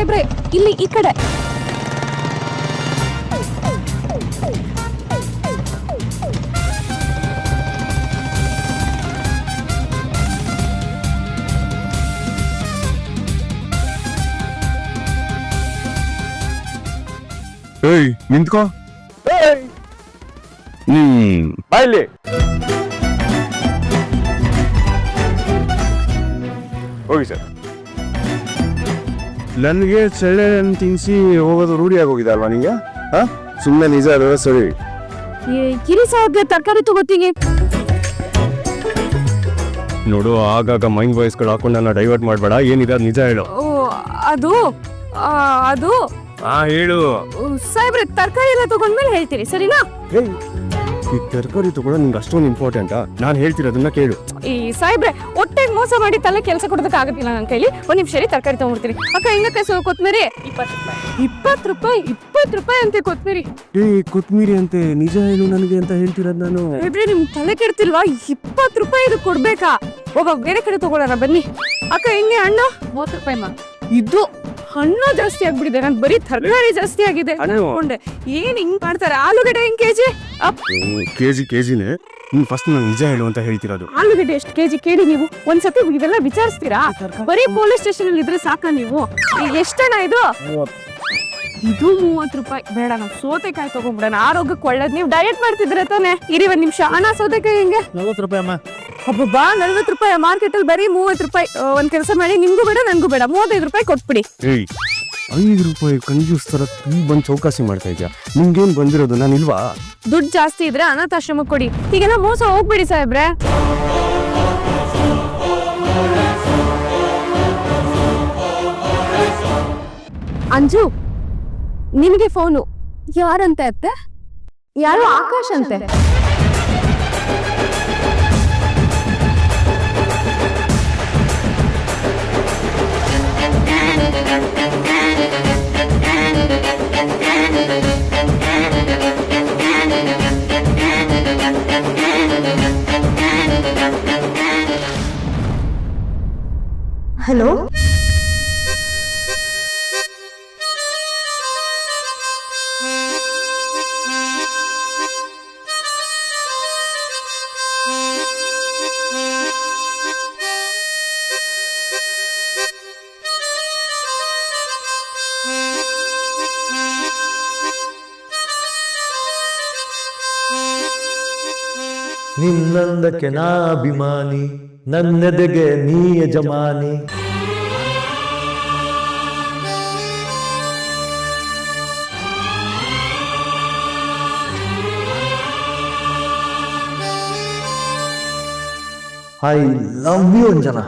ಸಾಹೇಬ್ರೆ ಇಲ್ಲಿ ಈ ಕಡೆ. ಏಯ್ ನಿಂತ್ಕೋ. ಬಾಯ್ಲಿ. ಹೋಗಿ ಸರ್. ನನಗೆ ಸೊಳ್ಳೆ ತಿನ್ಸಿ ಹೋಗೋದು ರೂಢಿ ಆಗೋಗಿದೆ ಅಲ್ವಾ ನಿಂಗೆ? ಸುಮ್ಮನೆ ನಿಜ ಅಲ್ವಾ? ಸರಿ ಗಿರಿ ಸಾಹೇಬ್ಗೆ ತರಕಾರಿ ತಗೋತೀನಿ ನೋಡು, ಆಗಾಗ ಮೈಂಡ್ ವಾಯ್ಸ್ಗಳು ಹಾಕೊಂಡು ನನ್ನ ಡೈವರ್ಟ್ ಮಾಡಬೇಡ. ಏನಿದೆ ಅದು ನಿಜ ಹೇಳು. ಅದು ಅದು ಹೇಳು. ಸಾಹೇಬ್ರೆ ತರಕಾರಿ ಎಲ್ಲ ತಗೊಂಡ್ಮೇಲೆ ಹೇಳ್ತೀರಿ, ಸರಿನಾ? ಈ ತರಕಾರಿ ತಗೊಳ್ಳೋ ನಿಂಗೆ ಅಷ್ಟೊಂದು ಇಂಪಾರ್ಟೆಂಟಾ? ನಾನು ಹೇಳ್ತಿರೋದನ್ನ ಕೇಳು. ಈ ಸಾಹೇಬ್ರೆ ಹೊಟ್ಟೆಗೆ ಮೋಸ ಮಾಡಿ ತಲೆ ಕೆಲಸ ಕೊಡೋದಕ್ಕೆ ಆಗೋದಿಲ್ಲ ನನ್ನ ಕೈಲಿ. ಒಂದ್ ನಿಮಿಷ ತರಕಾರಿ ತಗೊಂಡ್ಬಿಡ್ತೀನಿ. ಅಕ್ಕ ಹಿಂಗಕ್ಕೆ ಕೊತ್ಮೀರಿ 20 ರೂಪಾಯಿ 20 ರೂಪಾಯಿ ಅಂತೆ ಕೊತ್ಮೀರಿ. ಕೊತ್ಮೀರಿ ಅಂತೆ, ನಿಜ ಹೇಳು ನನಗೆ ಅಂತ ಹೇಳ್ತಿರೋದು ನಾನು. ನಿಮ್ ತಲೆ ಕೆಡ್ತಿಲ್ವಾ? 20 ರೂಪಾಯಿ ಇದು ಕೊಡ್ಬೇಕಾ? ಒಬ್ಬ ಬೇರೆ ಕಡೆ ತಗೊಳ್ಳೋಣ ಬನ್ನಿ. ಅಕ್ಕ ಹಿಂಗೆ ಹಣ್ಣು 30 ರೂಪಾಯಿ. ಇದು ಹಣ್ಣು ಜಾಸ್ತಿ ಆಗ್ಬಿಟ್ಟಿದೆ, ನಾನು ಬರೀ ತರಕಾರಿ ಜಾಸ್ತಿ ಆಗಿದೆ ಅನ್ಕೊಂಡೆ. ಏನ್ ಹಿಂಗ್ ಮಾಡ್ತಾರೆ? ಆಲೂಗಡ್ಡೆ ಹೆಂಗ್ ಕೆಜಿನೇ. ನೀನ್ ಫಸ್ಟ್ ನಂಗೆ ನಿಜ ಹೇಳು ಅಂತ ಹೇಳ್ತಿರೋದು. ಆಲೂಗಡ್ಡೆ ಎಷ್ಟು ಕೆಜಿ ಕೇಳಿ ನೀವು? ಒಂದ್ಸತಿ ಇವೆಲ್ಲ ವಿಚಾರಿಸ್ತೀರಾ? ಬರೀ ಪೊಲೀಸ್ ಸ್ಟೇಷನ್ ಅಲ್ಲಿ ಇದ್ರೆ ಸಾಕ ನೀವು? ಎಷ್ಟಣ್ಣ ಇದು? ಇದು 30 ರೂಪಾಯಿ. ಬೇಡ, ನಾವು ಸೌತೆಕಾಯಿ ತಗೊಂಡ್ಬಿಡೋಣ, ಆರೋಗ್ಯಕ್ಕೆ ಒಳ್ಳೇದು. ನೀವು ಡಯಟ್ ಮಾಡ್ತಿದ್ರೆ ತಾನೆ? ಇರಿ ಒಂದ್ ನಿಮಿಷ. ಅಣ್ಣ ಸೌತೆಕಾಯಿ ಹೆಂಗೆ? 40 ರೂಪಾಯಿ ಅಮ್ಮ. ಒಬ್ಬ 40 ರೂಪಾಯಿ. ಮಾರ್ಕೆಟ್ ಅಲ್ಲಿ ಬರೀ 30 ರೂಪಾಯಿ. ಒಂದ್ ಕೆಲಸ ಮಾಡಿ, ನಿಮ್ಗೂ ಬೇಡ ನನ್ಗೂ ಬೇಡ, 35 ರೂಪಾಯಿ ಕೊಟ್ಬಿಡಿ. 5 ರೂಪಾಯಿ ಕಂಜೂಸ್ ತರ ಬಂದು ಚೌಕಾಸಿ ಮಾಡ್ತಾ ಇದ್ಯಾ? ನಿಮ್ಗೇನ್ ಬಂದಿರೋದು? ನಾನು ಇಲ್ವಾ? ದುಡ್ಡು ಜಾಸ್ತಿ ಇದ್ರೆ ಅನಾಥಾಶ್ರಮಕ್ಕೆ ಕೊಡಿ. ಈಗೆಲ್ಲ ಮೋಸ ಹೋಗ್ಬಿಡಿ ಸಾಹೇಬ್ರೆ. ಅಂಜು, ನಿನಗೆ ಫೋನು. ಯಾರಂತೆ ಅತ್ತೆ? ಯಾರು? ಆಕಾಶ್ ಅಂತೆ. ಹಲೋ, ನಿನ್ನಂದಕ್ಕೆ ನಾ ಅಭಿಮಾನಿ, ನನ್ನೆದೆಗೆ ನೀ ಯಜಮಾನಿ. I love you Anjana.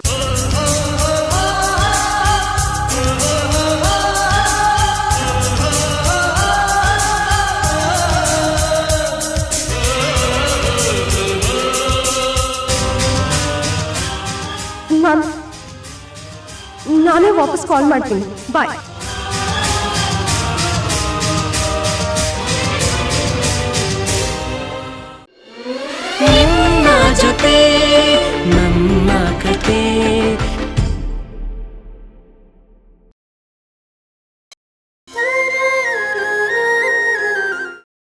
ನಾನೇ ವಾಪಸ್ ಕಾಲ್ ಮಾಡ್ತೀನಿ. ಬಾಯ್.